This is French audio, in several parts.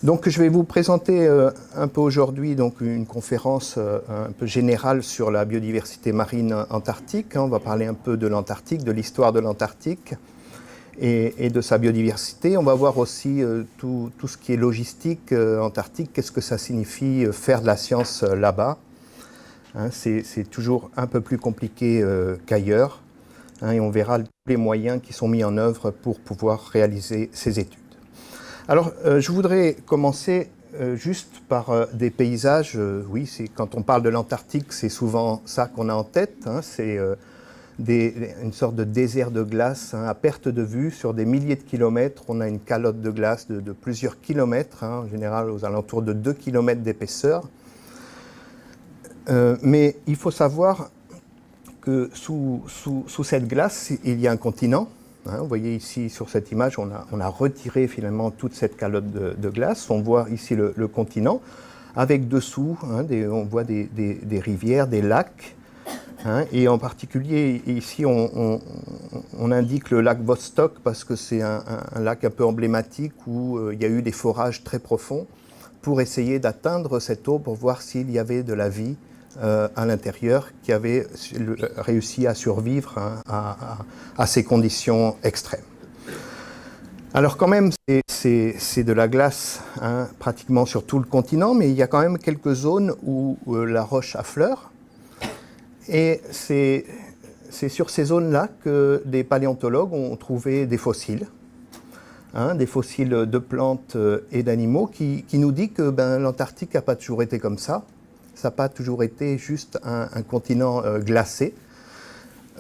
Donc je vais vous présenter un peu aujourd'hui une conférence un peu générale sur la biodiversité marine antarctique. On va parler un peu de l'Antarctique, de l'histoire de l'Antarctique et de sa biodiversité. On va voir aussi tout ce qui est logistique antarctique, qu'est-ce que ça signifie faire de la science là-bas. Hein, c'est toujours un peu plus compliqué qu'ailleurs, hein, et on verra tous les moyens qui sont mis en œuvre pour pouvoir réaliser ces études. Alors, je voudrais commencer juste par des paysages. Oui, quand on parle de l'Antarctique, c'est souvent ça qu'on a en tête. Hein, c'est une sorte de désert de glace, hein, à perte de vue sur des milliers de kilomètres. On a une calotte de glace de plusieurs kilomètres, hein, en général aux alentours de 2 kilomètres d'épaisseur. Mais il faut savoir que sous cette glace, il y a un continent. Hein, vous voyez ici sur cette image, on a retiré finalement toute cette calotte de glace. On voit ici le continent, avec dessous, hein, on voit des rivières, des lacs. Hein, et en particulier, ici, on indique le lac Vostok parce que c'est un lac un peu emblématique où il y a eu des forages très profonds pour essayer d'atteindre cette eau pour voir s'il y avait de la vie à l'intérieur qui avait réussi à survivre, hein, à ces conditions extrêmes. Alors quand même, c'est de la glace, hein, pratiquement sur tout le continent, mais il y a quand même quelques zones où la roche affleure. Et c'est sur ces zones-là que des paléontologues ont trouvé des fossiles, hein, des fossiles de plantes et d'animaux qui nous dit que l'Antarctique n'a pas toujours été comme ça. Ça n'a pas toujours été juste un continent glacé.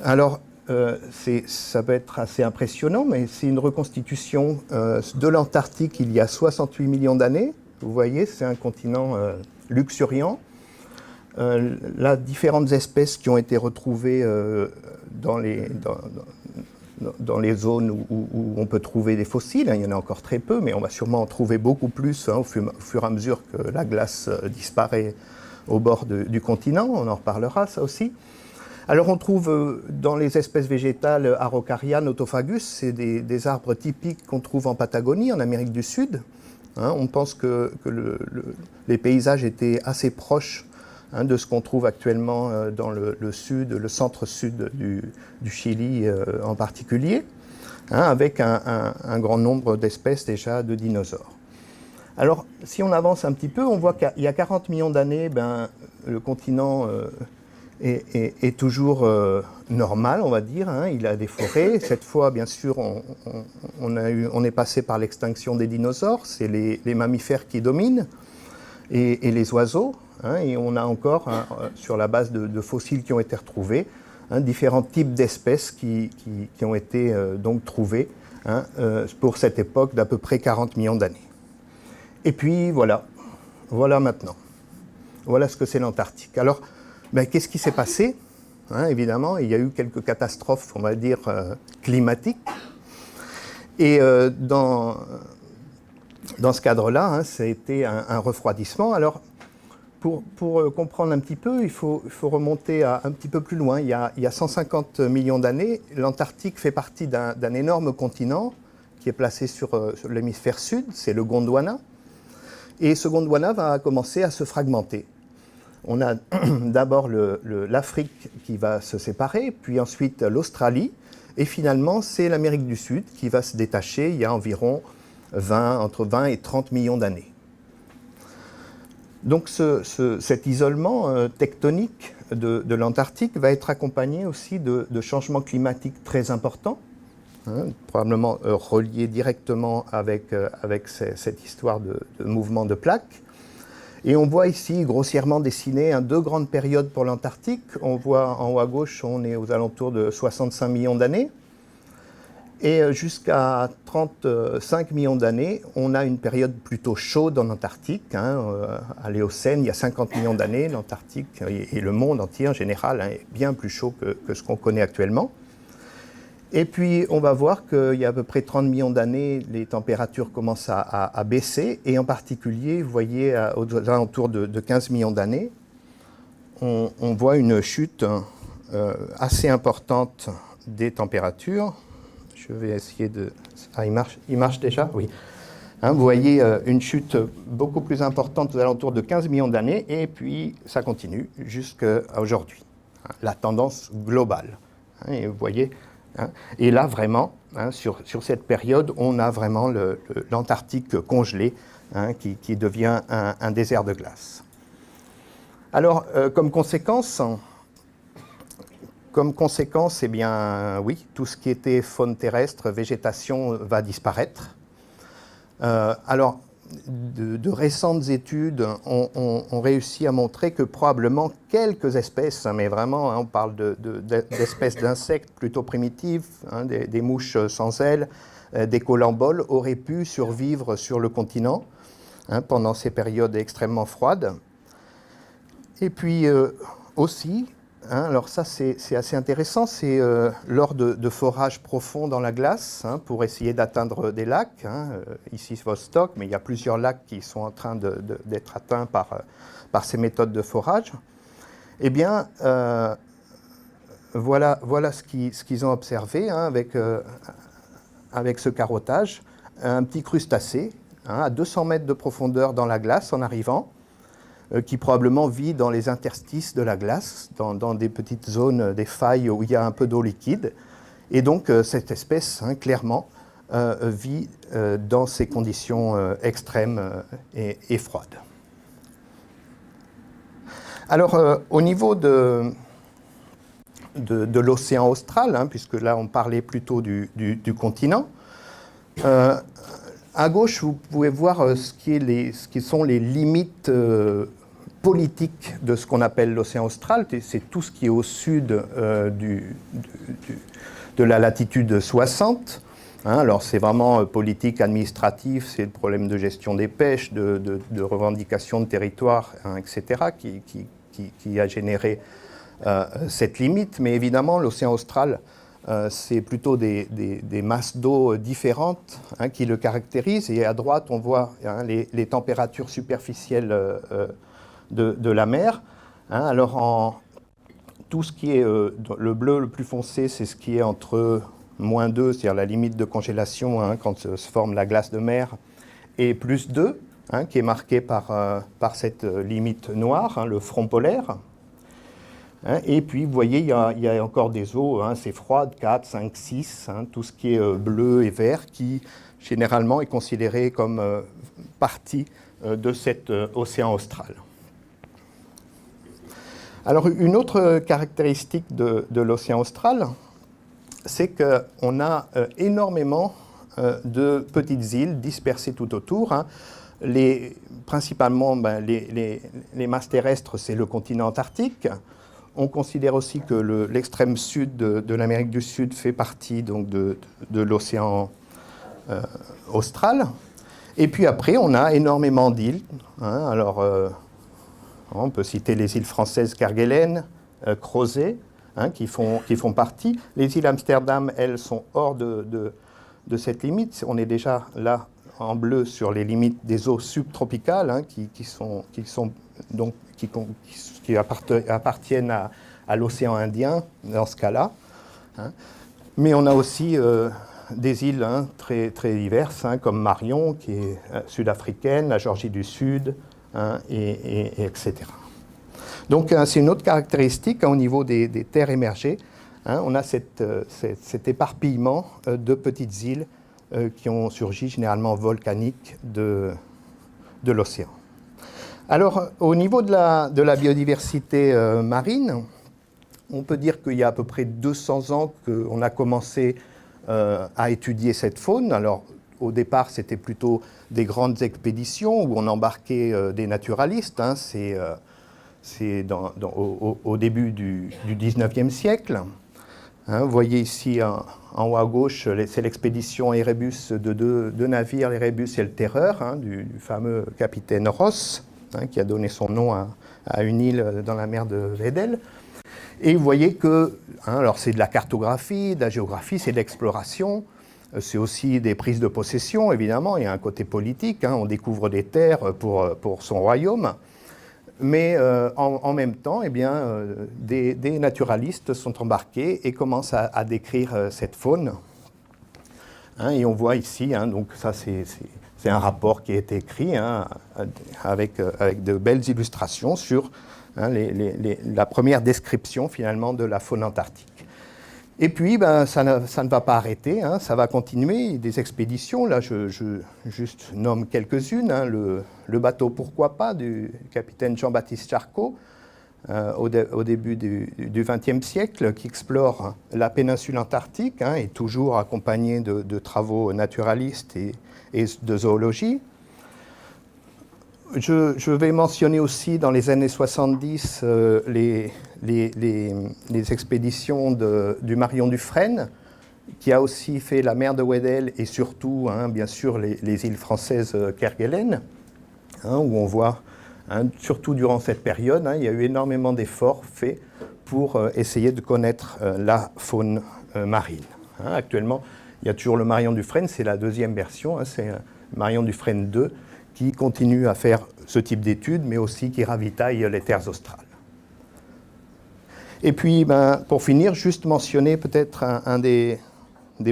Alors, ça peut être assez impressionnant, mais c'est une reconstitution de l'Antarctique il y a 68 millions d'années. Vous voyez, c'est un continent luxuriant. Là, différentes espèces qui ont été retrouvées dans les zones où on peut trouver des fossiles. Il y en a encore très peu, mais on va sûrement en trouver beaucoup plus, hein, au fur et à mesure que la glace disparaît au bord du continent. On en reparlera, ça aussi. Alors on trouve dans les espèces végétales Araucaria, Nothofagus, c'est des arbres typiques qu'on trouve en Patagonie, en Amérique du Sud. Hein, on pense que les paysages étaient assez proches, hein, de ce qu'on trouve actuellement dans le sud, le centre-sud du Chili en particulier, hein, avec un grand nombre d'espèces déjà de dinosaures. Alors, si on avance un petit peu, on voit qu'il y a 40 millions d'années, le continent est toujours normal, on va dire, hein. Il a des forêts. Cette fois, bien sûr, on est passé par l'extinction des dinosaures. C'est les mammifères qui dominent et les oiseaux. Hein, et on a encore, hein, sur la base de fossiles qui ont été retrouvés, hein, différents types d'espèces qui ont été donc trouvées, hein, pour cette époque d'à peu près 40 millions d'années. Et puis voilà maintenant. Voilà ce que c'est l'Antarctique. Alors, qu'est-ce qui s'est passé? Hein, évidemment, il y a eu quelques catastrophes, on va dire, climatiques. Et dans ce cadre-là, hein, ça a été un refroidissement. Alors, pour comprendre un petit peu, il faut remonter un petit peu plus loin. Il y a 150 millions d'années, l'Antarctique fait partie d'un énorme continent qui est placé sur l'hémisphère sud, c'est le Gondwana. Et ce Gondwana va commencer à se fragmenter. On a d'abord l'Afrique qui va se séparer, puis ensuite l'Australie, et finalement c'est l'Amérique du Sud qui va se détacher il y a environ entre 20 et 30 millions d'années. Donc cet isolement tectonique de l'Antarctique va être accompagné aussi de changements climatiques très importants, hein, probablement reliés directement avec cette histoire de mouvement de plaques. Et on voit ici grossièrement dessiné deux grandes périodes pour l'Antarctique. On voit en haut à gauche, on est aux alentours de 65 millions d'années. Et jusqu'à 35 millions d'années, on a une période plutôt chaude en Antarctique. Hein, à l'Éocène, il y a 50 millions d'années, l'Antarctique et le monde entier en général, hein, est bien plus chaud que ce qu'on connaît actuellement. Et puis, on va voir qu'il y a à peu près 30 millions d'années, les températures commencent à baisser. Et en particulier, vous voyez, aux alentours de 15 millions d'années, on voit une chute assez importante des températures. Je vais essayer de... Ah, il marche déjà? Oui. Vous voyez une chute beaucoup plus importante aux alentours de 15 millions d'années, et puis ça continue jusqu'à aujourd'hui. La tendance globale. Et vous voyez, et là vraiment, sur cette période, on a vraiment l'Antarctique congelé, qui devient un désert de glace. Alors, comme conséquence, eh bien, oui, tout ce qui était faune terrestre, végétation, va disparaître. Alors, de récentes études ont réussi à montrer que probablement quelques espèces, mais vraiment, on parle d'espèces d'insectes plutôt primitives, des mouches sans ailes, des colamboles, auraient pu survivre sur le continent pendant ces périodes extrêmement froides. Et puis aussi, alors ça c'est assez intéressant, c'est lors de forages profonds dans la glace pour essayer d'atteindre des lacs, ici Vostok, mais il y a plusieurs lacs qui sont en train d'être atteints par ces méthodes de forage. Eh bien, voilà ce qu'ils ont observé avec ce carottage, un petit crustacé à 200 mètres de profondeur dans la glace en arrivant, qui probablement vit dans les interstices de la glace, dans des petites zones, des failles où il y a un peu d'eau liquide. Et donc, cette espèce, clairement, vit dans ces conditions extrêmes et froides. Alors, au niveau de l'océan austral, puisque là, on parlait plutôt du continent, à gauche, vous pouvez voir ce qui sont les limites politique de ce qu'on appelle l'océan austral, c'est tout ce qui est au sud de la latitude 60. Alors c'est vraiment politique, administratif, c'est le problème de gestion des pêches, de revendication de territoire, etc., qui a généré cette limite. Mais évidemment, l'océan austral, c'est plutôt des masses d'eau différentes qui le caractérisent. Et à droite, on voit les températures superficielles de la mer. Alors, tout ce qui est le bleu le plus foncé, c'est ce qui est entre -2, c'est-à-dire la limite de congélation quand se forme la glace de mer, et +2, qui est marqué par cette limite noire, le front polaire. Et puis, vous voyez, il y a encore des eaux, c'est froid, 4, 5, 6, tout ce qui est bleu et vert, qui généralement est considéré comme partie de cet océan austral. Alors, une autre caractéristique de l'océan austral, c'est qu'on a énormément de petites îles dispersées tout autour. Principalement, les masses terrestres, c'est le continent antarctique. On considère aussi que l'extrême sud de l'Amérique du Sud fait partie donc, de l'océan austral. Et puis après, on a énormément d'îles. Alors, on peut citer les îles françaises Kerguelen, Crozet, qui font partie. Les îles Amsterdam, elles, sont hors de cette limite. On est déjà là, en bleu, sur les limites des eaux subtropicales, qui appartiennent à l'océan Indien, dans ce cas-là. Mais on a aussi des îles très, très diverses, comme Marion, qui est sud-africaine, la Géorgie du Sud, etc. Donc, c'est une autre caractéristique au niveau des terres émergées. On a cet éparpillement de petites îles qui ont surgi généralement volcaniques de l'océan. Alors, au niveau de la biodiversité marine, on peut dire qu'il y a à peu près 200 ans qu'on a commencé à étudier cette faune. Alors, au départ, c'était plutôt des grandes expéditions où on embarquait des naturalistes. C'est au début du 19e siècle. Vous voyez ici en haut à gauche, c'est l'expédition Erebus de deux navires, l'Erebus et le Terreur, du fameux capitaine Ross, qui a donné son nom à une île dans la mer de Weddell. Et vous voyez que, alors c'est de la cartographie, de la géographie, c'est de l'exploration, c'est aussi des prises de possession, évidemment, il y a un côté politique, on découvre des terres pour son royaume, mais en même temps, eh bien, des naturalistes sont embarqués et commencent à décrire cette faune. Et on voit ici, donc ça c'est un rapport qui a été écrit avec de belles illustrations sur la première description finalement de la faune antarctique. Et puis, ça ne va pas arrêter, ça va continuer. Des expéditions, là, je juste nomme quelques-unes. Le bateau Pourquoi pas du capitaine Jean-Baptiste Charcot, au début du XXe siècle, qui explore la péninsule antarctique, et toujours accompagné de travaux naturalistes et de zoologie. Je vais mentionner aussi dans les années 70 les expéditions du Marion Dufresne, qui a aussi fait la mer de Weddell et surtout, bien sûr, les îles françaises Kerguelen, où on voit, surtout durant cette période, il y a eu énormément d'efforts faits pour essayer de connaître la faune marine. Actuellement, il y a toujours le Marion Dufresne, c'est la deuxième version, c'est Marion Dufresne 2, qui continue à faire ce type d'études, mais aussi qui ravitaille les terres australes. Et puis, pour finir, juste mentionner peut-être un des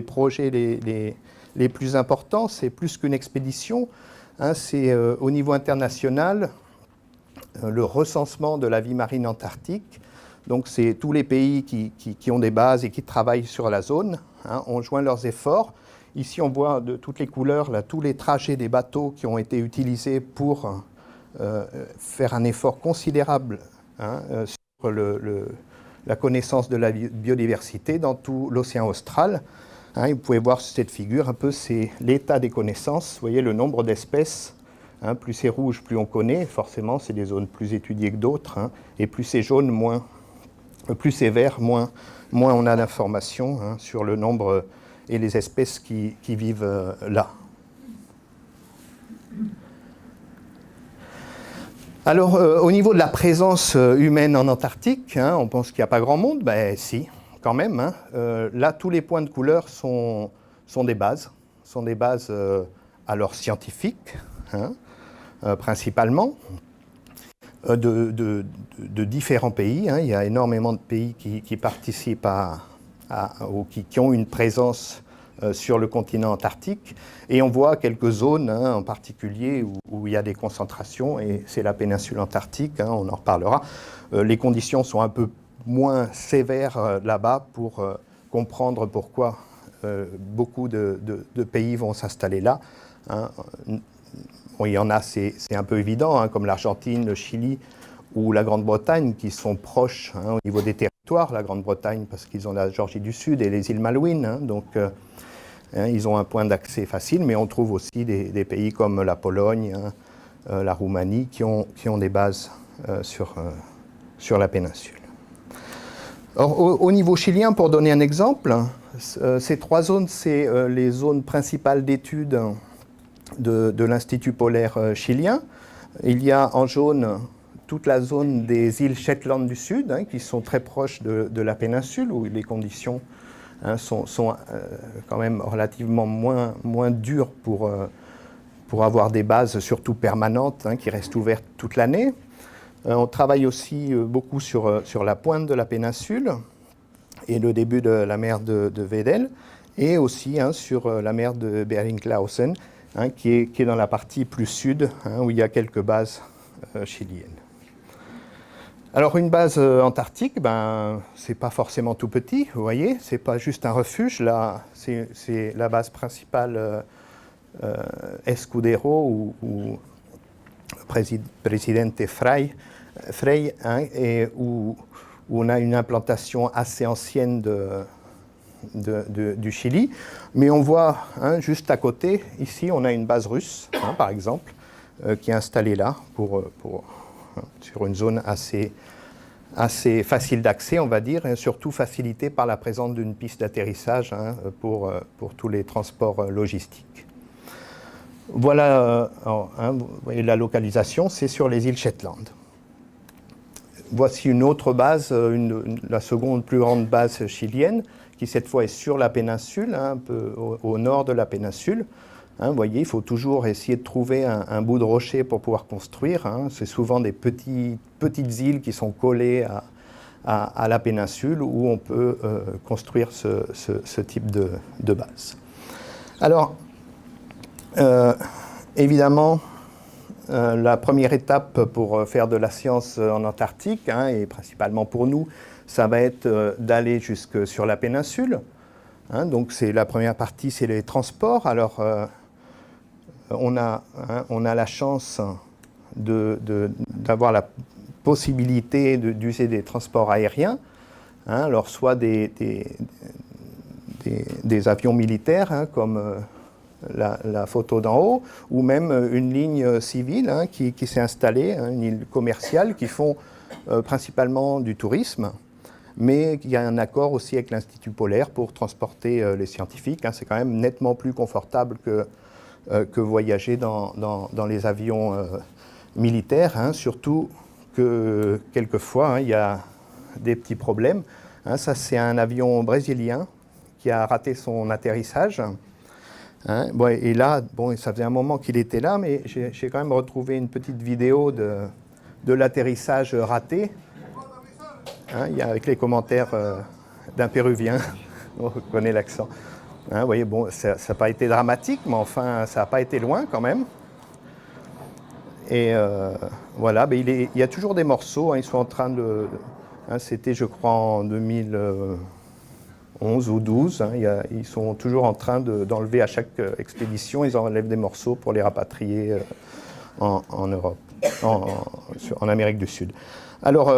projets les plus importants, c'est plus qu'une expédition, c'est au niveau international le recensement de la vie marine antarctique. Donc c'est tous les pays qui ont des bases et qui travaillent sur la zone, ont joint leurs efforts. Ici, on voit de toutes les couleurs là, tous les trajets des bateaux qui ont été utilisés pour faire un effort considérable sur la connaissance de la biodiversité dans tout l'océan austral. Vous pouvez voir sur cette figure un peu, c'est l'état des connaissances. Vous voyez le nombre d'espèces. Plus c'est rouge, plus on connaît. Forcément, c'est des zones plus étudiées que d'autres. Et plus c'est jaune, plus c'est vert, moins on a d'informations sur le nombre et les espèces qui vivent là. Alors, au niveau de la présence humaine en Antarctique, on pense qu'il n'y a pas grand monde. Ben si, quand même. Là, tous les points de couleur sont des bases. Sont des bases alors scientifiques, principalement, de différents pays. Il y a énormément de pays qui participent ou qui ont une présence sur le continent antarctique. Et on voit quelques zones en particulier où il y a des concentrations, et c'est la péninsule antarctique, on en reparlera. Les conditions sont un peu moins sévères là-bas pour comprendre pourquoi beaucoup de pays vont s'installer là. Bon, il y en a, c'est un peu évident, comme l'Argentine, le Chili ou la Grande-Bretagne, qui sont proches au niveau des territoires. La Grande-Bretagne, parce qu'ils ont la Géorgie du Sud et les îles Malouines, donc ils ont un point d'accès facile, mais on trouve aussi des pays comme la Pologne, la Roumanie, qui ont des bases sur la péninsule. Alors, au niveau chilien, pour donner un exemple, ces trois zones, c'est les zones principales d'études de l'Institut polaire chilien. Il y a en jaune toute la zone des îles Shetland du Sud, qui sont très proches de la péninsule, où les conditions sont quand même relativement moins dures pour avoir des bases surtout permanentes qui restent ouvertes toute l'année. On travaille aussi beaucoup sur la pointe de la péninsule et le début de la mer de Weddell, et aussi sur la mer de Bering-Clausen, qui est dans la partie plus sud, où il y a quelques bases chiliennes. Alors une base antarctique, c'est pas forcément tout petit, vous voyez, c'est pas juste un refuge. Là, c'est la base principale Escudero ou Presidente Frei, et où on a une implantation assez ancienne du Chili. Mais on voit juste à côté, ici, on a une base russe, par exemple, qui est installée là sur une zone assez facile d'accès, on va dire, et surtout facilitée par la présence d'une piste d'atterrissage pour tous les transports logistiques. Voilà, vous voyez la localisation, c'est sur les îles Shetland. Voici une autre base, la seconde plus grande base chilienne, qui cette fois est sur la péninsule, un peu au nord de la péninsule. Vous voyez, il faut toujours essayer de trouver un bout de rocher pour pouvoir construire. C'est souvent des petites îles qui sont collées à la péninsule où on peut construire ce type de base. Alors, Évidemment, la première étape pour faire de la science en Antarctique, hein, et principalement pour nous, ça va être d'aller jusque sur la péninsule. Hein, donc la première partie, c'est les transports. Alors, on a la chance d'avoir la possibilité d'user des transports aériens. Hein, alors, soit des avions militaires, hein, comme la photo d'en haut, ou même une ligne civile, hein, qui s'est installée, hein, une ligne commerciale, qui font principalement du tourisme, mais il y a un accord aussi avec l'Institut polaire pour transporter les scientifiques. Hein. C'est quand même nettement plus confortable que voyager dans les avions militaires, hein, surtout que quelquefois, hein, il y a des petits problèmes. Hein. Ça, c'est un avion brésilien qui a raté son atterrissage. Hein, bon, et là, bon, ça faisait un moment qu'il était là, mais j'ai quand même retrouvé une petite vidéo de l'atterrissage raté, hein, avec les commentaires d'un Péruvien. On reconnaît l'accent. Hein, vous voyez, bon, ça n'a pas été dramatique, mais enfin, ça n'a pas été loin quand même. Et voilà, mais il y a toujours des morceaux, hein, ils sont en train de... Hein, c'était, je crois, en 2011 ou 12, hein, ils sont toujours en train d'enlever à chaque expédition, ils enlèvent des morceaux pour les rapatrier en Europe, en Amérique du Sud. Alors,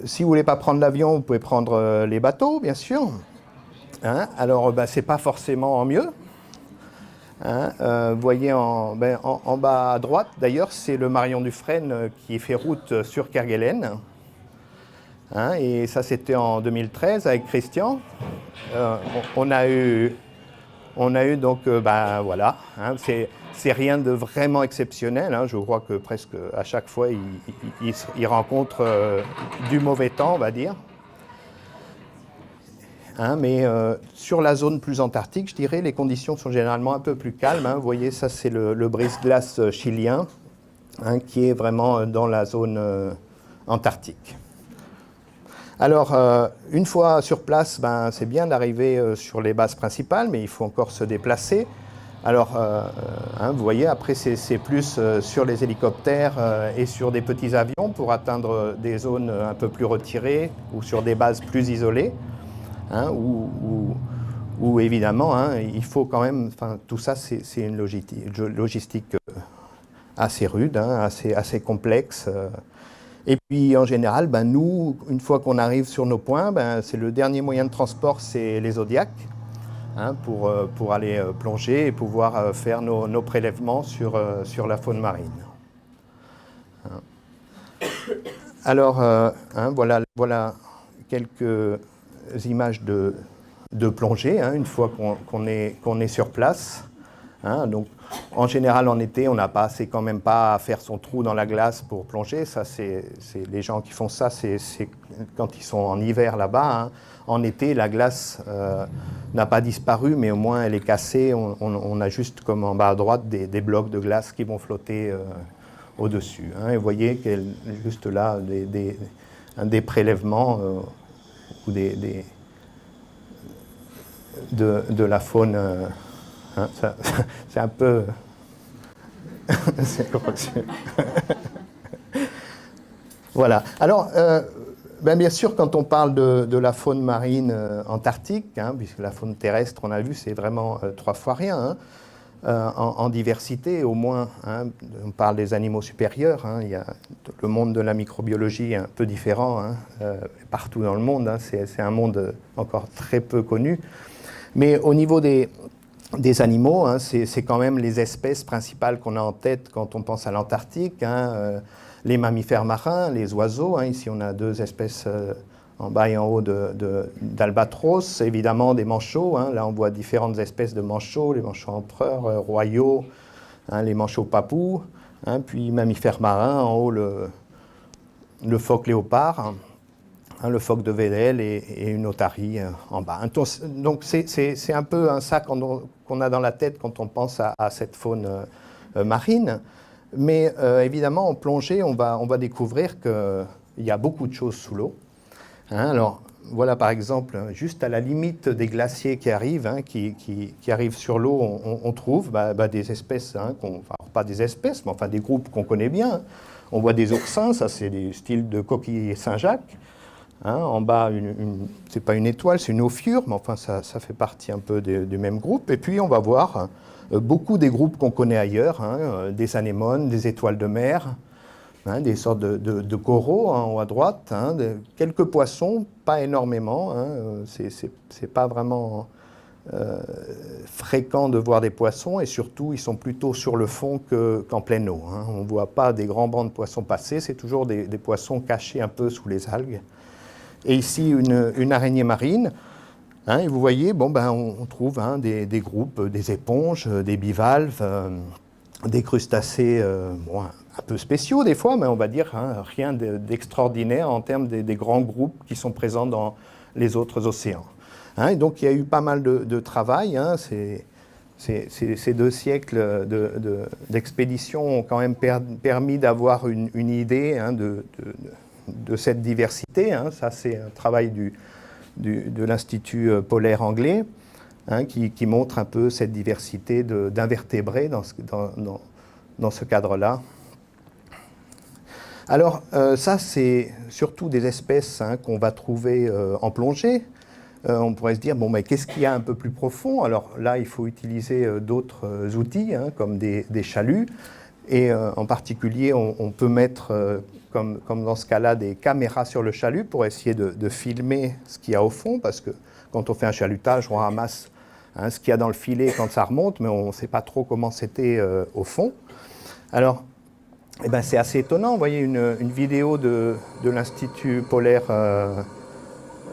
si vous ne voulez pas prendre l'avion, vous pouvez prendre les bateaux, bien sûr. Hein, alors, ce n'est pas forcément mieux. Hein, vous voyez en bas à droite, d'ailleurs, c'est le Marion Dufresne qui fait route sur Kerguelen. Hein, et ça, c'était en 2013 avec Christian. On a eu donc, voilà, hein, c'est rien de vraiment exceptionnel. Hein, je crois que presque à chaque fois, il rencontre du mauvais temps, on va dire. Hein, mais sur la zone plus antarctique, je dirais, les conditions sont généralement un peu plus calmes. Hein. Vous voyez, ça, c'est le brise-glace chilien, hein, qui est vraiment dans la zone antarctique. Alors, une fois sur place, c'est bien d'arriver sur les bases principales, mais il faut encore se déplacer. Alors, hein, vous voyez, après, c'est plus sur les hélicoptères et sur des petits avions pour atteindre des zones un peu plus retirées ou sur des bases plus isolées, hein, où évidemment, hein, il faut quand même... Tout ça, c'est une logistique assez rude, hein, assez complexe. Et puis, en général, nous, une fois qu'on arrive sur nos points, c'est le dernier moyen de transport, c'est les Zodiacs, hein, pour aller plonger et pouvoir faire nos prélèvements sur la faune marine. Hein. Alors, hein, voilà quelques images de plongée, hein, une fois qu'on est sur place. Hein, donc, en général, en été, on n'a pas assez quand même pas à faire son trou dans la glace pour plonger. Ça, c'est les gens qui font ça, c'est quand ils sont en hiver là-bas. Hein. En été, la glace n'a pas disparu, mais au moins elle est cassée. On a juste, comme en bas à droite, des blocs de glace qui vont flotter au-dessus. Hein. Et vous voyez qu'il y a juste là des prélèvements ou de la faune. Hein, c'est un peu... Voilà. Alors, bien sûr, quand on parle de la faune marine antarctique, hein, puisque la faune terrestre, on a vu, c'est vraiment 3 fois rien, hein, en diversité au moins. Hein, on parle des animaux supérieurs. Hein, il y a le monde de la microbiologie est un peu différent, hein, partout dans le monde. Hein, c'est un monde encore très peu connu. Mais au niveau des animaux, hein, c'est quand même les espèces principales qu'on a en tête quand on pense à l'Antarctique. Hein, les mammifères marins, les oiseaux. Hein, ici, on a 2 espèces en bas et en haut d'albatros. Évidemment, des manchots. Hein, là, on voit différentes espèces de manchots, les manchots empereurs, royaux, hein, les manchots papous. Hein, puis, mammifères marins, en haut, le phoque léopard. Hein, le phoque de Weddell et une otarie en bas. Donc c'est un peu ça qu'on a dans la tête quand on pense à cette faune marine. Mais évidemment, en plongée, on va découvrir qu'il y a beaucoup de choses sous l'eau. Hein, alors, voilà par exemple, juste à la limite des glaciers qui arrivent, qui arrivent sur l'eau, on trouve des espèces, enfin, pas des espèces, mais enfin des groupes qu'on connaît bien. On voit des oursins, ça c'est des styles de coquilles Saint-Jacques. En bas, c'est pas une étoile, c'est une ophiure, mais enfin ça fait partie un peu du même groupe. Et puis on va voir beaucoup des groupes qu'on connaît ailleurs, des anémones, des étoiles de mer, des sortes de coraux en haut à droite, quelques poissons, pas énormément, c'est pas vraiment fréquent de voir des poissons, et surtout ils sont plutôt sur le fond qu'en pleine eau. On ne voit pas des grands bancs de poissons passer, c'est toujours des poissons cachés un peu sous les algues. Et ici une araignée marine, et vous voyez, on trouve des groupes, des éponges, des bivalves, des crustacés un peu spéciaux des fois, mais on va dire rien d'extraordinaire en termes des grands groupes qui sont présents dans les autres océans. Et donc il y a eu pas mal de travail. Ces 2 siècles d'expédition ont quand même permis d'avoir une idée de cette diversité. Ça, c'est un travail de l'Institut polaire anglais qui montre un peu cette diversité d'invertébrés dans ce cadre-là. Alors, ça, c'est surtout des espèces qu'on va trouver en plongée. On pourrait se dire, mais qu'est-ce qu'il y a un peu plus profond? Alors là, il faut utiliser d'autres outils, comme des chaluts. Et en particulier, on peut mettre, comme dans ce cas-là, des caméras sur le chalut pour essayer de filmer ce qu'il y a au fond, parce que quand on fait un chalutage, on ramasse ce qu'il y a dans le filet quand ça remonte, mais on ne sait pas trop comment c'était au fond. Alors, c'est assez étonnant. Vous voyez une vidéo de l'Institut polaire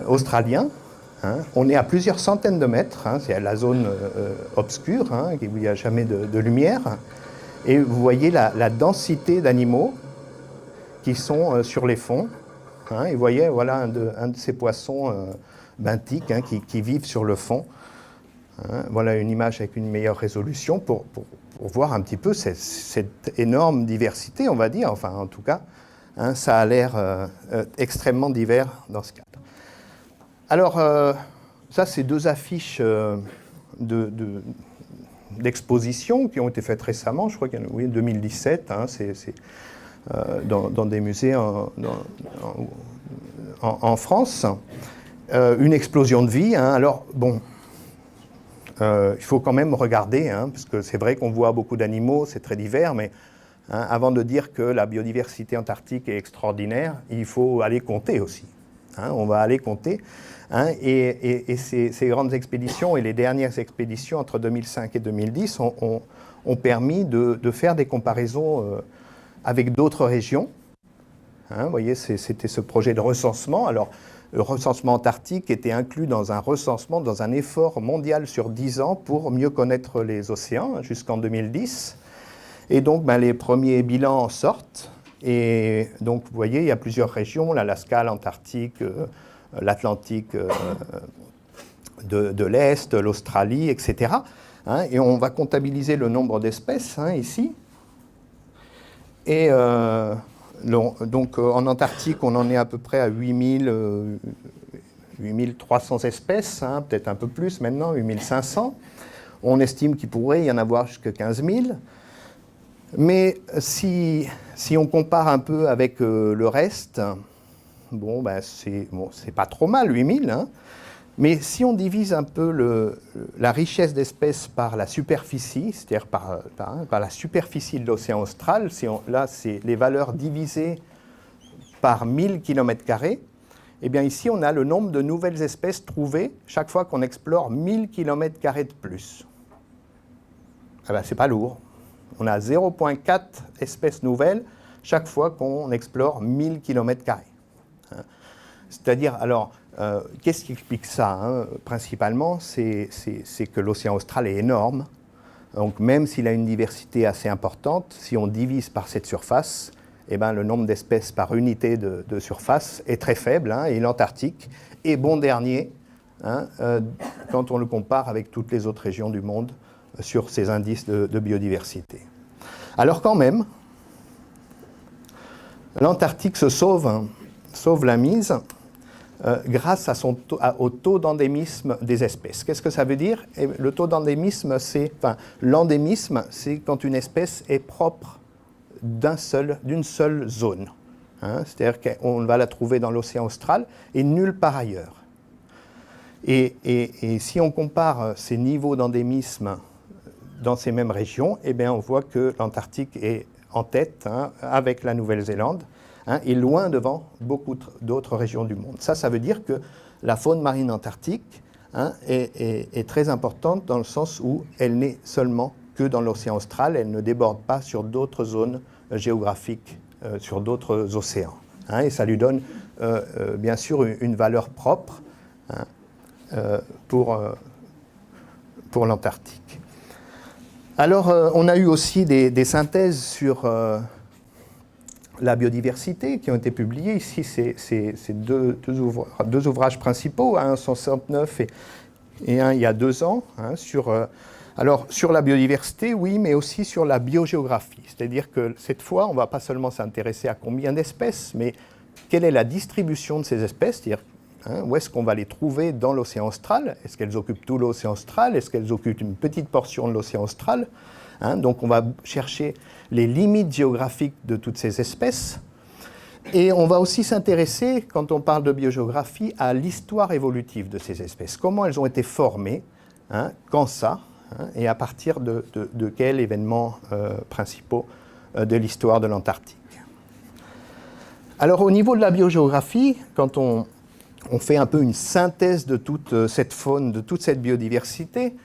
australien. On est à plusieurs centaines de mètres. C'est la zone obscure, où il n'y a jamais de lumière. Et vous voyez la densité d'animaux qui sont sur les fonds. Et vous voyez, voilà un de ces poissons benthiques qui vivent sur le fond. Voilà une image avec une meilleure résolution pour voir un petit peu cette énorme diversité, on va dire. Enfin, en tout cas, ça a l'air extrêmement divers dans ce cadre. Alors, ça, c'est 2 affiches d'exposition qui ont été faites récemment, je crois qu'il y en a, oui, 2017, c'est dans des musées en France. Une explosion de vie. Alors, bon, il faut quand même regarder, parce que c'est vrai qu'on voit beaucoup d'animaux, c'est très divers, mais avant de dire que la biodiversité antarctique est extraordinaire, il faut aller compter aussi. On va aller compter. Et ces grandes expéditions et les dernières expéditions entre 2005 et 2010 ont permis de faire des comparaisons avec d'autres régions. Vous voyez, c'était ce projet de recensement. Alors, le recensement antarctique était inclus dans un recensement, dans un effort mondial sur 10 ans pour mieux connaître les océans, jusqu'en 2010. Et donc, les premiers bilans en sortent. Et donc, vous voyez, il y a plusieurs régions, l'Alaska, l'Antarctique, l'Atlantique de l'Est, l'Australie, etc. Et on va comptabiliser le nombre d'espèces ici. Et donc en Antarctique, on en est à peu près à 8300 espèces, peut-être un peu plus maintenant, 8500. On estime qu'il pourrait y en avoir jusqu'à 15 000. Mais si on compare un peu avec le reste, c'est pas trop mal, 8000. Mais si on divise un peu la richesse d'espèces par la superficie, c'est-à-dire par la superficie de l'océan austral, là, c'est les valeurs divisées par 1000 km², eh bien ici, on a le nombre de nouvelles espèces trouvées chaque fois qu'on explore 1000 km² de plus. C'est pas lourd. On a 0,4 espèces nouvelles chaque fois qu'on explore 1000 km². C'est-à-dire, alors, qu'est-ce qui explique ça principalement, c'est que l'océan austral est énorme. Donc, même s'il a une diversité assez importante, si on divise par cette surface, le nombre d'espèces par unité de surface est très faible. Et l'Antarctique est bon dernier quand on le compare avec toutes les autres régions du monde sur ces indices de biodiversité. Alors quand même, l'Antarctique se sauve la mise, grâce au taux d'endémisme des espèces. Qu'est-ce que ça veut dire? Le taux d'endémisme, l'endémisme, c'est quand une espèce est propre d'une seule zone. Hein, c'est-à-dire qu'on va la trouver dans l'océan austral et nulle part ailleurs. Et si on compare ces niveaux d'endémisme dans ces mêmes régions, eh bien on voit que l'Antarctique est en tête, hein, avec la Nouvelle-Zélande, hein, et loin devant beaucoup d'autres régions du monde. Ça veut dire que la faune marine antarctique, hein, est très importante dans le sens où elle n'est seulement que dans l'océan austral, elle ne déborde pas sur d'autres zones géographiques, sur d'autres océans. Hein, et ça lui donne bien sûr une valeur propre, hein, pour l'Antarctique. Alors, on a eu aussi des synthèses sur la biodiversité qui ont été publiées. Ici, c'est deux ouvrages principaux, un en 1969 et un il y a 2 ans, hein, sur la biodiversité, oui, mais aussi sur la biogéographie. C'est-à-dire que cette fois, on ne va pas seulement s'intéresser à combien d'espèces, mais quelle est la distribution de ces espèces, c'est-à-dire où est-ce qu'on va les trouver dans l'océan austral? Est-ce qu'elles occupent tout l'océan austral? Est-ce qu'elles occupent une petite portion de l'océan austral? Donc on va chercher les limites géographiques de toutes ces espèces. Et on va aussi s'intéresser, quand on parle de biogéographie, à l'histoire évolutive de ces espèces. Comment elles ont été formées, quand ça, et à partir de quels événements principaux de l'histoire de l'Antarctique. Alors au niveau de la biogéographie, quand on fait un peu une synthèse de toute cette faune, de toute cette biodiversité,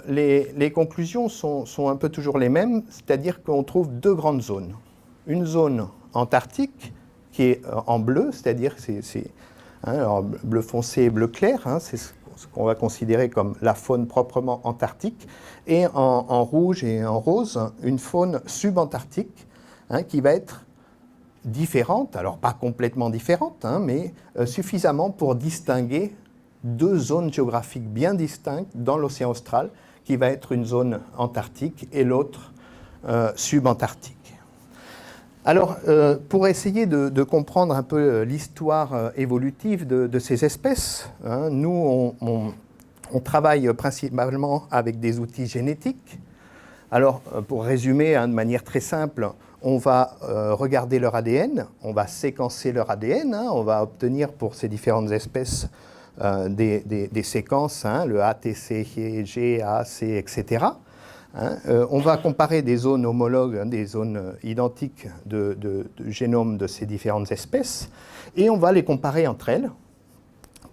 les conclusions sont un peu toujours les mêmes, c'est-à-dire qu'on trouve 2 grandes zones. Une zone antarctique qui est en bleu, c'est-à-dire bleu foncé et bleu clair, c'est ce qu'on va considérer comme la faune proprement antarctique, et en rouge et en rose, une faune subantarctique, qui va être différentes, alors pas complètement différentes, mais suffisamment pour distinguer 2 zones géographiques bien distinctes dans l'océan austral, qui va être une zone antarctique et l'autre subantarctique. Alors, pour essayer de comprendre un peu l'histoire évolutive de ces espèces, nous, on travaille principalement avec des outils génétiques. Alors, pour résumer de manière très simple, on va regarder leur ADN, on va séquencer leur ADN, on va obtenir pour ces différentes espèces des séquences, le A, T, C, G, A, C, etc. On va comparer des zones homologues, des zones identiques de génome de ces différentes espèces, et on va les comparer entre elles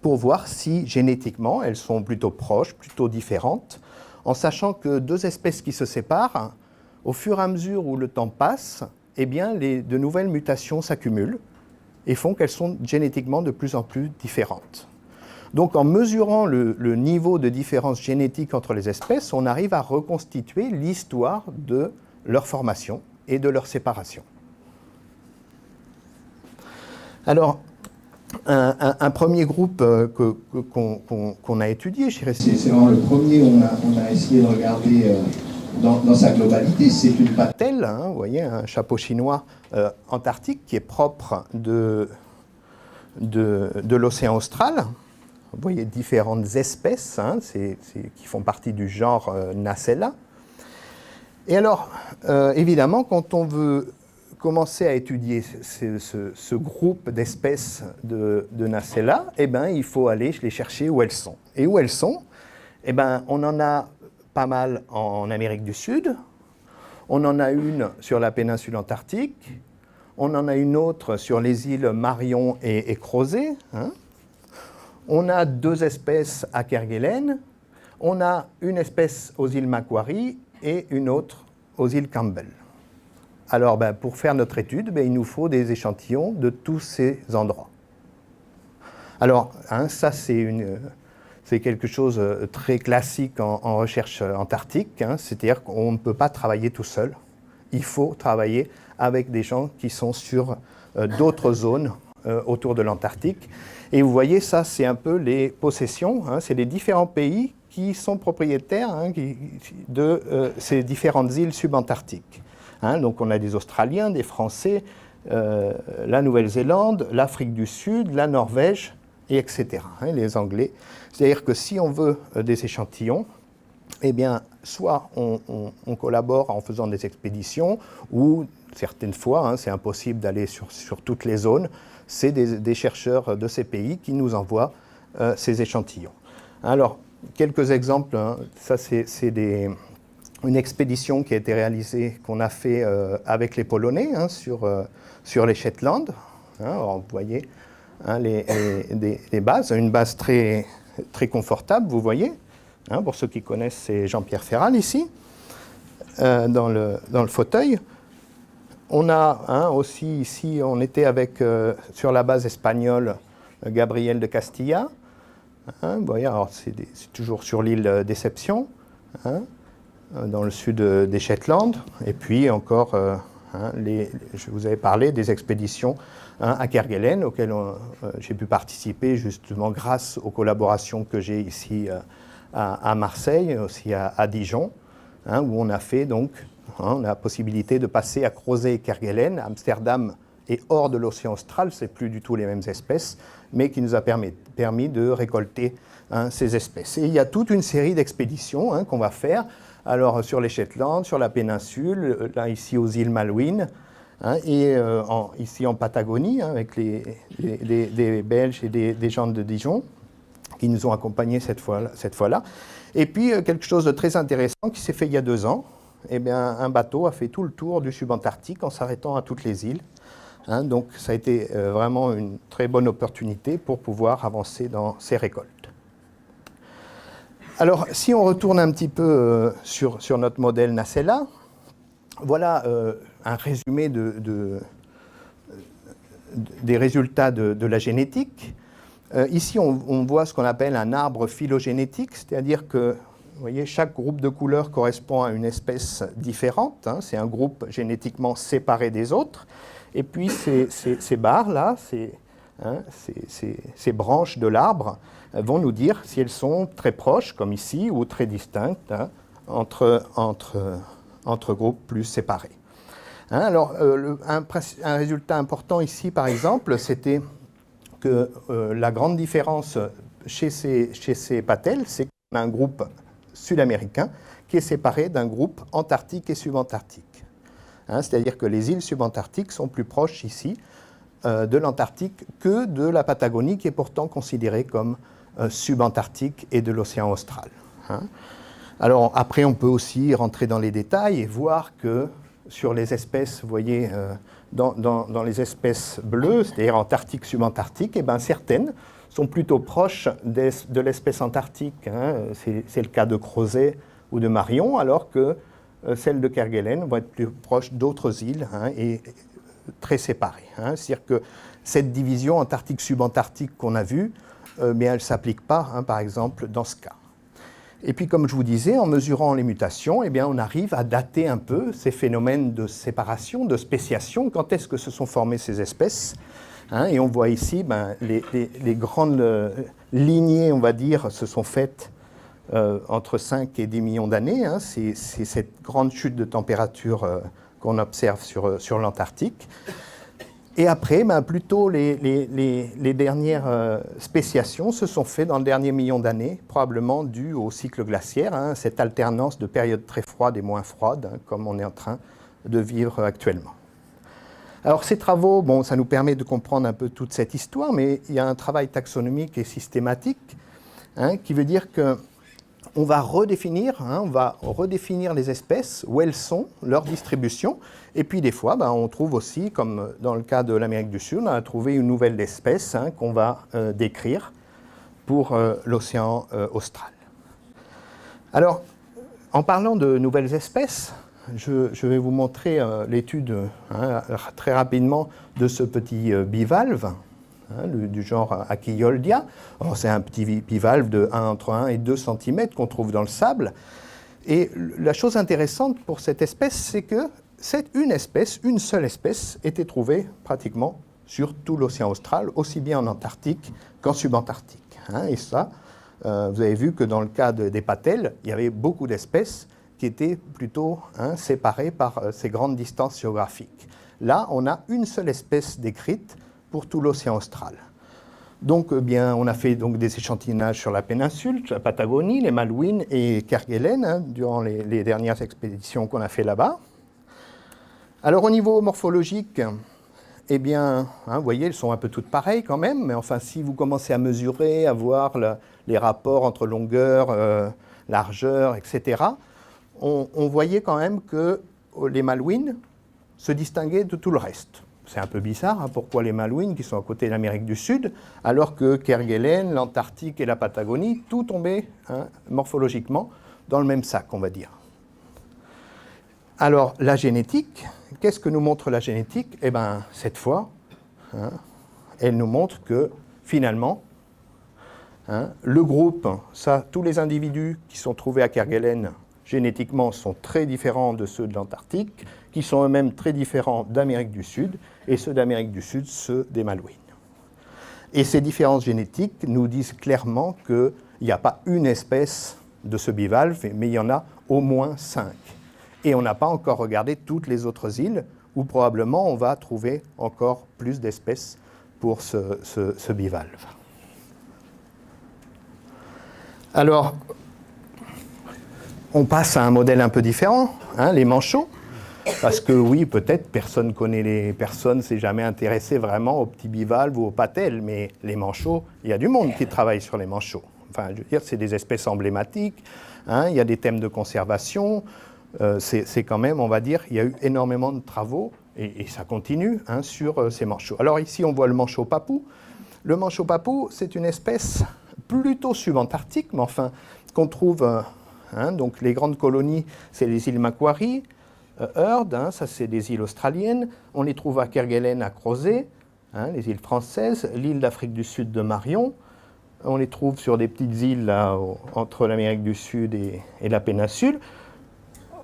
pour voir si génétiquement elles sont plutôt proches, plutôt différentes, en sachant que 2 espèces qui se séparent, au fur et à mesure où le temps passe, eh bien, de nouvelles mutations s'accumulent et font qu'elles sont génétiquement de plus en plus différentes. Donc, en mesurant le niveau de différence génétique entre les espèces, on arrive à reconstituer l'histoire de leur formation et de leur séparation. Alors, un premier groupe qu'on a étudié, c'est vraiment le premier où on a essayé de regarder dans sa globalité, c'est une patelle, vous voyez, un chapeau chinois antarctique qui est propre de l'océan austral. Vous voyez différentes espèces qui font partie du genre Nacella. Et alors, évidemment, quand on veut commencer à étudier ce groupe d'espèces de Nacella, eh ben, il faut aller les chercher où elles sont. Et où elles sont, eh ben, on en a pas mal en Amérique du Sud, on en a une sur la péninsule antarctique, on en a une autre sur les îles Marion et Crozet, on a 2 espèces à Kerguelen, on a une espèce aux îles Macquarie et une autre aux îles Campbell. Alors, pour faire notre étude, il nous faut des échantillons de tous ces endroits. Alors, ça, c'est quelque chose de très classique en recherche antarctique, c'est-à-dire qu'on ne peut pas travailler tout seul. Il faut travailler avec des gens qui sont sur d'autres zones autour de l'Antarctique. Et vous voyez, ça, c'est un peu les possessions, c'est les différents pays qui sont propriétaires de ces différentes îles subantarctiques. Donc on a des Australiens, des Français, la Nouvelle-Zélande, l'Afrique du Sud, la Norvège, et etc. Les Anglais. C'est-à-dire que si on veut des échantillons, eh bien, soit on collabore en faisant des expéditions, ou certaines fois, c'est impossible d'aller sur toutes les zones, c'est des chercheurs de ces pays qui nous envoient ces échantillons. Alors, quelques exemples, ça c'est une expédition qui a été réalisée, qu'on a fait avec les Polonais sur les Shetland. Alors, vous voyez les bases, une base très, très confortable, vous voyez. Pour ceux qui connaissent, c'est Jean-Pierre Ferral ici, dans le fauteuil. On a aussi ici, on était sur la base espagnole Gabriel de Castilla. Vous voyez, alors c'est toujours sur l'île Déception, dans le sud des Shetland. Et puis encore, je vous avais parlé des expéditions à Kerguelen, auxquelles j'ai pu participer justement grâce aux collaborations que j'ai ici à Marseille, aussi à Dijon, où on a fait donc, on a la possibilité de passer à Crozet et Kerguelen, Amsterdam et hors de l'océan austral, c'est plus du tout les mêmes espèces, mais qui nous a permis de récolter ces espèces. Et il y a toute une série d'expéditions qu'on va faire, alors sur les Shetland, sur la péninsule, là ici aux îles Malouines, et ici en Patagonie, avec des Belges et des gens de Dijon, qui nous ont accompagnés cette fois-là. Et puis, quelque chose de très intéressant qui s'est fait il y a 2 ans, eh bien, un bateau a fait tout le tour du subantarctique en s'arrêtant à toutes les îles. Donc, ça a été vraiment une très bonne opportunité pour pouvoir avancer dans ces récoltes. Alors, si on retourne un petit peu sur notre modèle Nacella, voilà un résumé des résultats de la génétique. Ici, on voit ce qu'on appelle un arbre phylogénétique, c'est-à-dire que, vous voyez, chaque groupe de couleurs correspond à une espèce différente. C'est un groupe génétiquement séparé des autres. Et puis, ces barres-là, ces branches de l'arbre, vont nous dire si elles sont très proches, comme ici, ou très distinctes, entre groupes plus séparés. Alors, un résultat important ici, par exemple, c'était que la grande différence chez ces patelles, c'est qu'on a un groupe sud-américain qui est séparé d'un groupe antarctique et subantarctique. C'est-à-dire que les îles subantarctiques sont plus proches ici de l'Antarctique que de la Patagonie, qui est pourtant considérée comme subantarctique et de l'océan austral. Alors après, on peut aussi rentrer dans les détails et voir que sur les espèces, vous voyez, dans les espèces bleues, c'est-à-dire antarctique, subantarctique, eh bien, certaines sont plutôt proches de l'espèce antarctique. C'est le cas de Crozet ou de Marion, alors que celles de Kerguelen vont être plus proches d'autres îles et très séparées. C'est-à-dire que cette division antarctique-subantarctique qu'on a vue, elle ne s'applique pas, par exemple, dans ce cas. Et puis, comme je vous disais, en mesurant les mutations, eh bien, on arrive à dater un peu ces phénomènes de séparation, de spéciation. Quand est-ce que se sont formées ces espèces et on voit ici, les grandes lignées, on va dire, se sont faites entre 5 et 10 millions d'années. C'est cette grande chute de température qu'on observe sur l'Antarctique. Et après, plutôt les dernières spéciations se sont faites dans le dernier million d'années, probablement dû au cycle glaciaire, cette alternance de périodes très froides et moins froides, comme on est en train de vivre actuellement. Alors ces travaux, ça nous permet de comprendre un peu toute cette histoire, mais il y a un travail taxonomique et systématique qui veut dire que on va redéfinir les espèces, où elles sont, leur distribution, et puis des fois, on trouve aussi, comme dans le cas de l'Amérique du Sud, on a trouvé une nouvelle espèce qu'on va décrire pour l'océan austral. Alors, en parlant de nouvelles espèces, je vais vous montrer l'étude très rapidement de ce petit bivalve, du genre Achyoldia. C'est un petit bivalve entre 1 et 2 cm qu'on trouve dans le sable. Et la chose intéressante pour cette espèce, c'est que une seule espèce, était trouvée pratiquement sur tout l'océan austral, aussi bien en Antarctique qu'en subantarctique. Et ça, vous avez vu que dans le cas des patelles, il y avait beaucoup d'espèces qui étaient plutôt séparées par ces grandes distances géographiques. Là, on a une seule espèce décrite pour tout l'océan austral. Donc, bien, on a fait donc, des échantillonnages sur la péninsule, sur la Patagonie, les Malouines et Kerguelen, hein, durant les dernières expéditions qu'on a fait là-bas. Alors, au niveau morphologique, eh bien, hein, vous voyez, elles sont un peu toutes pareilles quand même, mais enfin, si vous commencez à mesurer, à voir les rapports entre longueur, largeur, etc., on voyait quand même que les Malouines se distinguaient de tout le reste. C'est un peu bizarre, hein, pourquoi les Malouines, qui sont à côté de l'Amérique du Sud, alors que Kerguelen, l'Antarctique et la Patagonie, tout tombait hein, morphologiquement dans le même sac, on va dire. Alors, la génétique, qu'est-ce que nous montre la génétique? Eh bien, cette fois, hein, elle nous montre que, finalement, hein, le groupe, ça, tous les individus qui sont trouvés à Kerguelen, génétiquement, sont très différents de ceux de l'Antarctique, qui sont eux-mêmes très différents d'Amérique du Sud, et ceux d'Amérique du Sud, ceux des Malouines. Et ces différences génétiques nous disent clairement qu'il n'y a pas une espèce de ce bivalve, mais il y en a au moins 5. Et on n'a pas encore regardé toutes les autres îles, où probablement on va trouver encore plus d'espèces pour ce bivalve. Alors, on passe à un modèle un peu différent, hein, les manchots. Parce que oui, peut-être personne ne s'est jamais intéressé vraiment aux petits bivalves ou aux patelles, mais les manchots, il y a du monde qui travaille sur les manchots. Enfin, je veux dire, c'est des espèces emblématiques, hein, il y a des thèmes de conservation, c'est quand même, on va dire, il y a eu énormément de travaux, et ça continue, hein, sur ces manchots. Alors ici, on voit le manchot papou. Le manchot papou, c'est une espèce plutôt subantarctique, mais enfin, qu'on trouve, hein, donc les grandes colonies, c'est les îles Macquarie, Heard, hein, ça c'est des îles australiennes, on les trouve à Kerguelen, à Crozet, hein, les îles françaises, l'île d'Afrique du Sud de Marion, on les trouve sur des petites îles là, entre l'Amérique du Sud et la péninsule,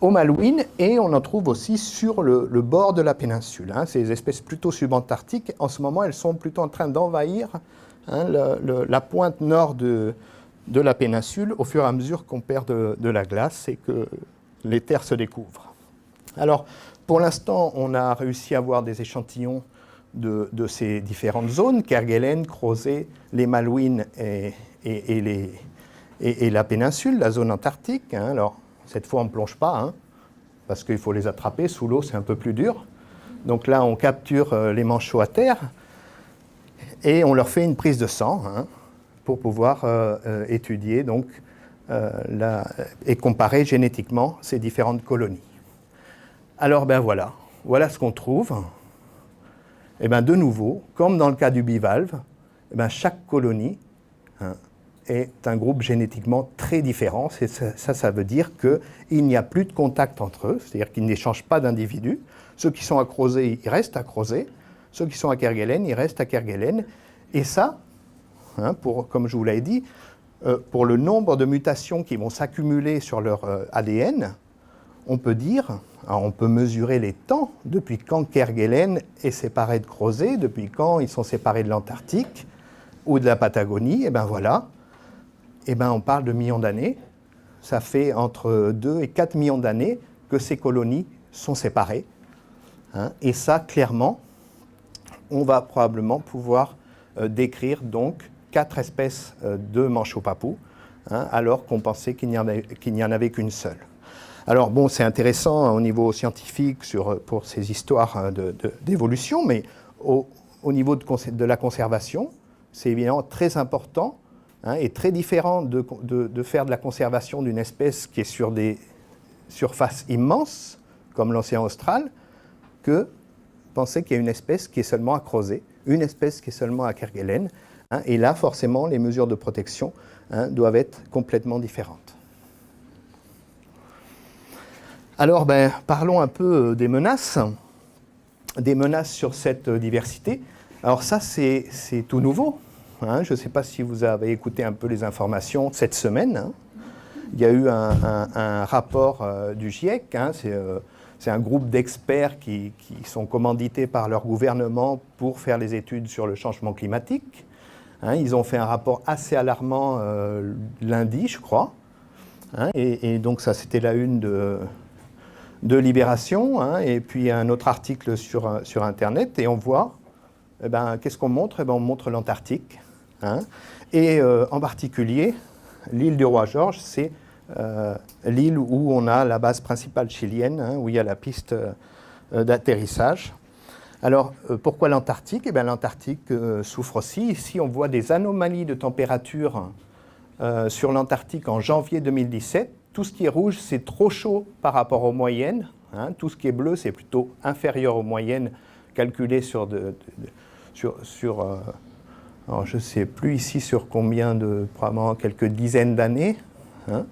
aux Malouines, et on en trouve aussi sur le bord de la péninsule. Hein, ces espèces plutôt subantarctiques, en ce moment elles sont plutôt en train d'envahir hein, la pointe nord de la péninsule au fur et à mesure qu'on perd de la glace et que les terres se découvrent. Alors, pour l'instant, on a réussi à avoir des échantillons de ces différentes zones, Kerguelen, Crozet, les Malouines et la péninsule, la zone antarctique. Hein. Alors, cette fois, on ne plonge pas, hein, parce qu'il faut les attraper. Sous l'eau, c'est un peu plus dur. Donc là, on capture les manchots à terre et on leur fait une prise de sang hein, pour pouvoir étudier donc, et comparer génétiquement ces différentes colonies. Alors ben voilà ce qu'on trouve. Et ben de nouveau, comme dans le cas du bivalve, et ben chaque colonie hein, est un groupe génétiquement très différent. Ça veut dire qu'il n'y a plus de contact entre eux, c'est-à-dire qu'ils n'échangent pas d'individus. Ceux qui sont à Crozet, ils restent à Crozet. Ceux qui sont à Kerguelen, ils restent à Kerguelen. Et ça, hein, comme je vous l'ai dit, pour le nombre de mutations qui vont s'accumuler sur leur ADN, on peut dire, alors on peut mesurer les temps, depuis quand Kerguelen est séparé de Crozet, depuis quand ils sont séparés de l'Antarctique ou de la Patagonie, et ben voilà, et ben on parle de millions d'années, ça fait entre 2 et 4 millions d'années que ces colonies sont séparées, hein, et ça, clairement, on va probablement pouvoir décrire donc 4 espèces de manchots papous, hein, alors qu'on pensait qu'il n'y en avait qu'une seule. Alors bon, c'est intéressant au niveau scientifique pour ces histoires d'évolution, mais au niveau de la conservation, c'est évidemment très important hein, et très différent de faire de la conservation d'une espèce qui est sur des surfaces immenses, comme l'océan austral, que penser qu'il y a une espèce qui est seulement à Crozet, une espèce qui est seulement à Kerguelen, hein, et là, forcément, les mesures de protection hein, doivent être complètement différentes. Alors, parlons un peu des menaces sur cette diversité. Alors ça, c'est tout nouveau. Hein. Je ne sais pas si vous avez écouté un peu les informations cette semaine. Hein. Il y a eu un rapport du GIEC. Hein. C'est un groupe d'experts qui sont commandités par leur gouvernement pour faire les études sur le changement climatique. Hein. Ils ont fait un rapport assez alarmant lundi, je crois. Hein. Et donc ça, c'était la une de Libération, hein, et puis un autre article sur Internet, et on voit, qu'est-ce qu'on montre? On montre l'Antarctique, hein. Et en particulier, l'île du Roi-Georges, c'est l'île où on a la base principale chilienne, hein, où il y a la piste d'atterrissage. Alors, pourquoi l'Antarctique? Eh bien, l'Antarctique souffre aussi. Ici, on voit des anomalies de température sur l'Antarctique en janvier 2017. Tout ce qui est rouge, c'est trop chaud par rapport aux moyennes. Hein. Tout ce qui est bleu, c'est plutôt inférieur aux moyennes calculées sur alors je ne sais plus ici sur combien probablement quelques dizaines d'années. Hein.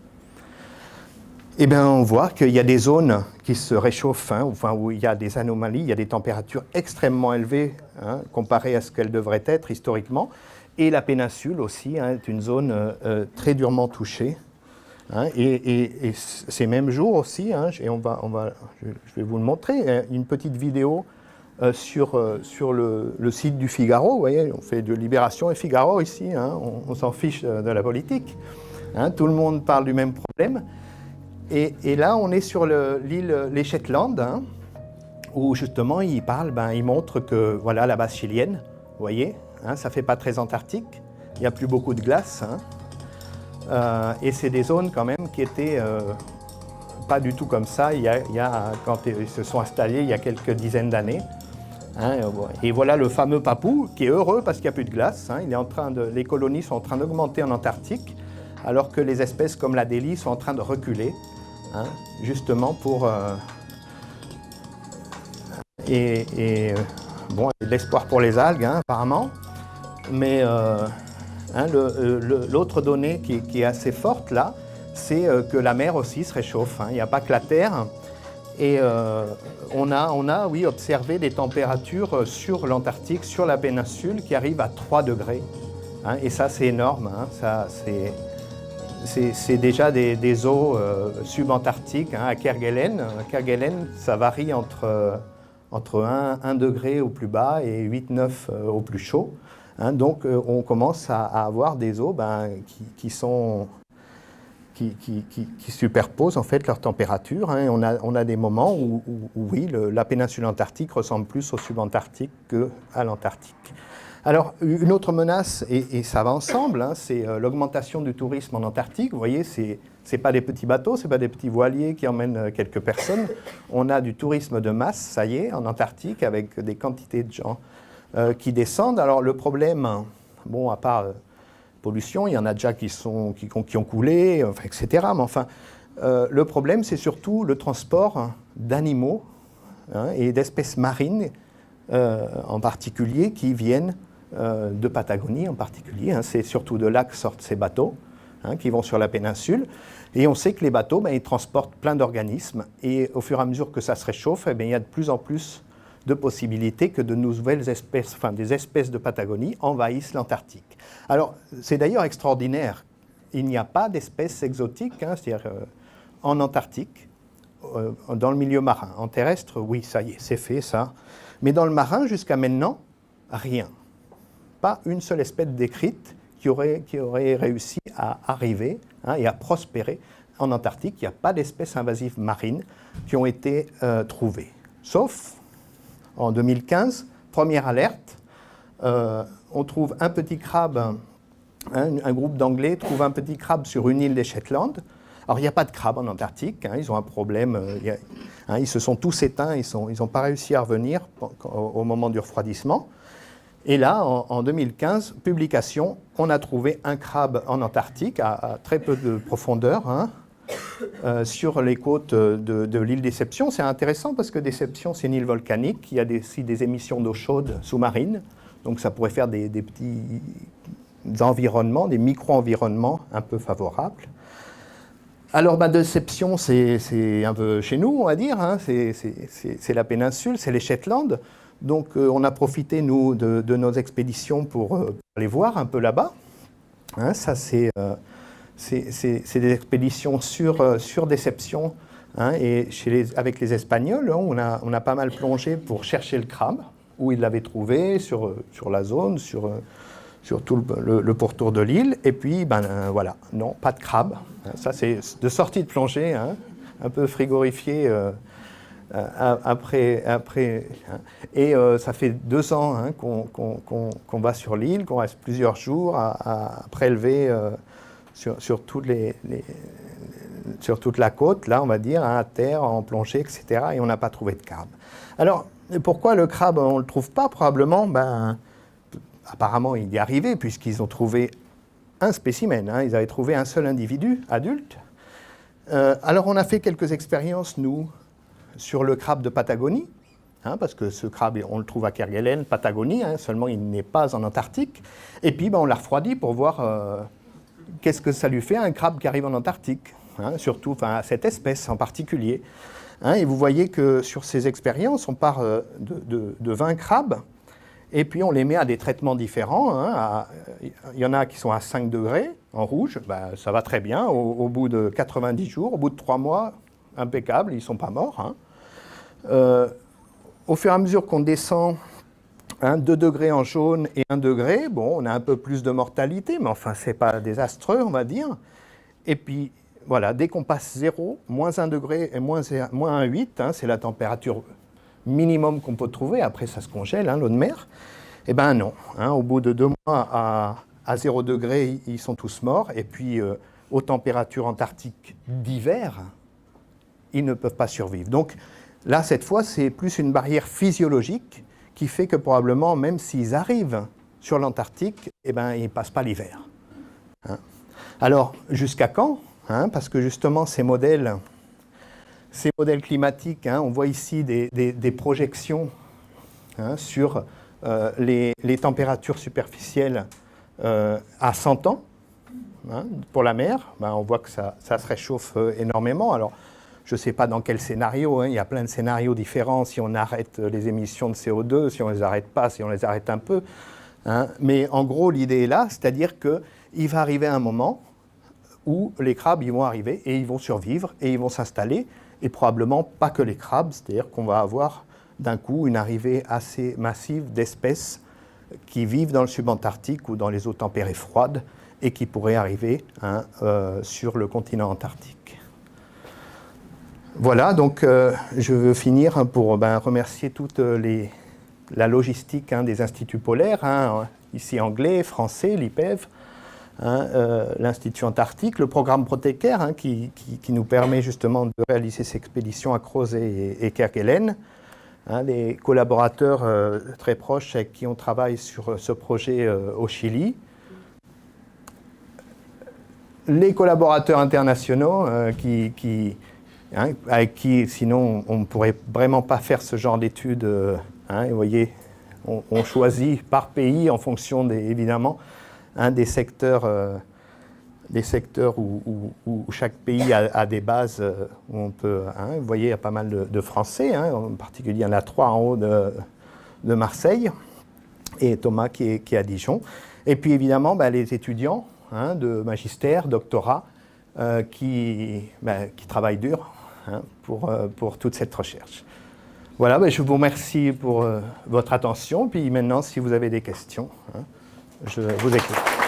Eh bien, on voit qu'il y a des zones qui se réchauffent, hein, enfin, où il y a des anomalies, il y a des températures extrêmement élevées, hein, comparées à ce qu'elles devraient être historiquement. Et la péninsule aussi, hein, est une zone très durement touchée. Hein, et ces mêmes jours aussi, hein, je vais vous le montrer, une petite vidéo sur le site du Figaro. Vous voyez, on fait de Libération et Figaro ici, hein, on s'en fiche de la politique. Hein, tout le monde parle du même problème. Et là, on est sur l'île les Shetland, hein, où justement, il montre que voilà la base chilienne, vous voyez, hein, ça ne fait pas très antarctique, il n'y a plus beaucoup de glace. Hein, et c'est des zones quand même qui étaient pas du tout comme ça quand ils se sont installés il y a quelques dizaines d'années. Hein, et voilà le fameux Papou qui est heureux parce qu'il n'y a plus de glace. Hein, les colonies sont en train d'augmenter en Antarctique, alors que les espèces comme l'Adélie sont en train de reculer, hein, justement pour... bon, il y a de l'espoir pour les algues, hein, apparemment, mais hein, l'autre donnée qui est assez forte là, c'est que la mer aussi se réchauffe. Hein, il n'y a pas que la Terre. Et on a, oui, observé des températures sur l'Antarctique, sur la péninsule, qui arrivent à 3 degrés. Hein, et ça, c'est énorme. Hein, ça, c'est déjà des eaux subantarctiques, hein, à Kerguelen. À Kerguelen, ça varie entre 1 degré au plus bas et 8-9 au plus chaud. Hein, donc, on commence à avoir des eaux qui superposent en fait leur température. Hein, on a des moments où oui, la péninsule antarctique ressemble plus au subantarctique qu'à l'Antarctique. Alors, une autre menace, et ça va ensemble, hein, c'est l'augmentation du tourisme en Antarctique. Vous voyez, c'est pas des petits bateaux, c'est pas des petits voiliers qui emmènent quelques personnes. On a du tourisme de masse, ça y est, en Antarctique, avec des quantités de gens qui descendent. Alors, le problème, bon, à part pollution, il y en a déjà qui ont coulé, enfin, etc. Mais enfin, le problème, c'est surtout le transport d'animaux, hein, et d'espèces marines, en particulier, qui viennent de Patagonie en particulier. Hein, c'est surtout de là que sortent ces bateaux, hein, qui vont sur la péninsule. Et on sait que les bateaux, ils transportent plein d'organismes. Et au fur et à mesure que ça se réchauffe, il y a de plus en plus de possibilités que de nouvelles espèces, enfin des espèces de Patagonie, envahissent l'Antarctique. Alors, c'est d'ailleurs extraordinaire. Il n'y a pas d'espèces exotiques, hein, c'est-à-dire en Antarctique, dans le milieu marin. En terrestre, oui, ça y est, c'est fait, ça. Mais dans le marin, jusqu'à maintenant, rien. Pas une seule espèce décrite qui aurait réussi à arriver, hein, et à prospérer en Antarctique. Il n'y a pas d'espèces invasives marines qui ont été trouvées. Sauf, en 2015, première alerte, on trouve un petit crabe, hein, un groupe d'Anglais trouve un petit crabe sur une île des Shetland. Alors, il n'y a pas de crabe en Antarctique, hein, ils ont un problème, ils se sont tous éteints, ils n'ont pas réussi à revenir au moment du refroidissement. Et là, en 2015, publication, on a trouvé un crabe en Antarctique à très peu de profondeur, hein, sur les côtes de l'île Déception. C'est intéressant parce que Déception, c'est une île volcanique qui a aussi des émissions d'eau chaude sous-marine. Donc ça pourrait faire des petits environnements, des micro-environnements un peu favorables. Alors, Déception, c'est un peu chez nous, on va dire. Hein, c'est la péninsule, c'est les Shetland. Donc, on a profité, nous, de nos expéditions pour aller voir un peu là-bas. Hein, ça, c'est des expéditions sur Déception. Hein, et avec les Espagnols, hein, on a pas mal plongé pour chercher le crabe, où ils l'avaient trouvé, sur la zone, sur tout le pourtour de l'île. Et puis, voilà, non, pas de crabe. Ça, c'est de sortie de plongée, hein, un peu frigorifié Et ça fait 2 ans qu'on va sur l'île, qu'on reste plusieurs jours à prélever sur toute la côte, là on va dire, à terre, en plongée, etc. Et on n'a pas trouvé de crabe. Alors, pourquoi le crabe on ne le trouve pas? Probablement, apparemment il y est arrivé, puisqu'ils ont trouvé un spécimen, ils avaient trouvé un seul individu adulte. Alors on a fait quelques expériences, nous, sur le crabe de Patagonie, parce que ce crabe, on le trouve à Kerguelen, Patagonie, seulement il n'est pas en Antarctique. Et puis on l'a refroidi pour voir qu'est-ce que ça lui fait un crabe qui arrive en Antarctique, surtout à cette espèce en particulier. Et vous voyez que sur ces expériences, on part de 20 crabes, et puis on les met à des traitements différents. Il y en a qui sont à 5 degrés, en rouge, ça va très bien. Au bout de 90 jours, au bout de 3 mois, impeccable, ils ne sont pas morts. Au fur et à mesure qu'on descend 2 degrés en jaune et 1 degré, on a un peu plus de mortalité, mais enfin, ce n'est pas désastreux, on va dire. Et puis, voilà, dès qu'on passe 0, moins 1 degré et moins 1,8, c'est la température minimum qu'on peut trouver, après ça se congèle, l'eau de mer. Eh bien non, au bout de 2 mois à 0 degré, ils sont tous morts, et puis aux températures antarctiques d'hiver, ils ne peuvent pas survivre. Donc là, cette fois, c'est plus une barrière physiologique qui fait que probablement, même s'ils arrivent sur l'Antarctique, ils ne passent pas l'hiver. Alors, jusqu'à quand? Parce que justement, ces modèles climatiques, on voit ici des projections sur les températures superficielles à 100 ans pour la mer. On voit que ça se réchauffe énormément. Alors, je ne sais pas dans quel scénario, il y a plein de scénarios différents, si on arrête les émissions de CO2, si on ne les arrête pas, si on les arrête un peu. Mais en gros, l'idée est là, c'est-à-dire qu'il va arriver un moment où les crabes ils vont arriver et ils vont survivre et ils vont s'installer, et probablement pas que les crabes, c'est-à-dire qu'on va avoir d'un coup une arrivée assez massive d'espèces qui vivent dans le subantarctique ou dans les eaux tempérées froides et qui pourraient arriver sur le continent antarctique. Voilà, donc je veux finir pour remercier toute la logistique des instituts polaires, ici anglais, français, l'IPEV, l'Institut Antarctique, le programme Protecare qui nous permet justement de réaliser ces expéditions à Crozet et Kerguelen, des collaborateurs très proches avec qui on travaille sur ce projet au Chili, les collaborateurs internationaux avec qui sinon on ne pourrait vraiment pas faire ce genre d'études. Vous voyez, on choisit par pays en fonction évidemment des secteurs où chaque pays a des bases où on peut. Vous voyez, il y a pas mal de Français, en particulier il y en a 3 en haut de Marseille, et Thomas qui est à Dijon. Et puis évidemment les étudiants de magistère, doctorat, qui travaillent dur pour toute cette recherche. Voilà, je vous remercie pour votre attention. Puis maintenant, si vous avez des questions, je vous écoute.